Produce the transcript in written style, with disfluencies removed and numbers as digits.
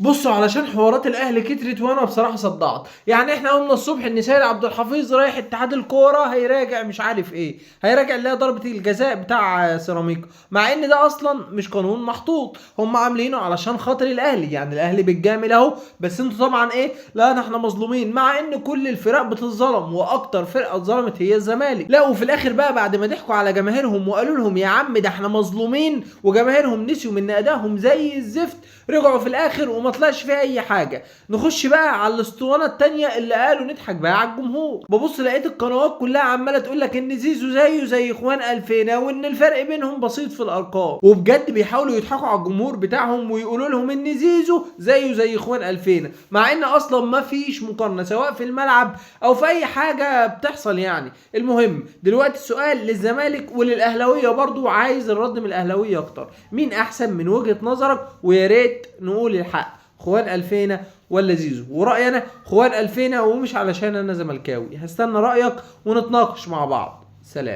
بصوا، علشان حوارات الاهلي كترت وانا بصراحه صدعت. يعني احنا قلنا الصبح ان سيد عبد الحفيظ رايح اتحاد الكوره هيراجع مش عارف ايه، هيراجع اللي هي ضربه الجزاء بتاع سيراميكا، مع ان ده اصلا مش قانون محطوط، هم عاملينه علشان خاطر الاهلي. يعني الاهلي بالجامل اهو، بس انتوا طبعا ايه، لا ده احنا مظلومين، مع ان كل الفرق بتتظلم واكتر فرقه اتظلمت هي الزمالك. لا وفي الاخر بقى بعد ما ضحكوا على جماهيرهم وقالوا لهم يا عم ده احنا مظلومين، وجماهيرهم نسيوا من ادائهم زي الزفت، رجعوا في الاخر وما طلعش فيها اي حاجه. نخش بقى على الاسطوانه التانيه اللي قالوا نضحك بقى على الجمهور. ببص لقيت القنوات كلها عماله تقول لك ان زيزو زيه زي اخوان الفينا، وان الفرق بينهم بسيط في الارقام، وبجد بيحاولوا يضحكوا على الجمهور بتاعهم ويقولوا لهم ان زيزو زيه زي اخوان الفينا، مع ان اصلا ما فيش مقارنه سواء في الملعب او في اي حاجه بتحصل. يعني المهم دلوقتي السؤال للزمالك وللاهلاويه برضو، عايز الرد من الاهلاويه اكتر، مين احسن من وجهه نظرك؟ ويا ريت نقول الحق، خوان الفينا ولا زيزو؟ ورأينا خوان الفينا، ومش علشان انا زملكاوي. هستنى رأيك ونتناقش مع بعض. سلام.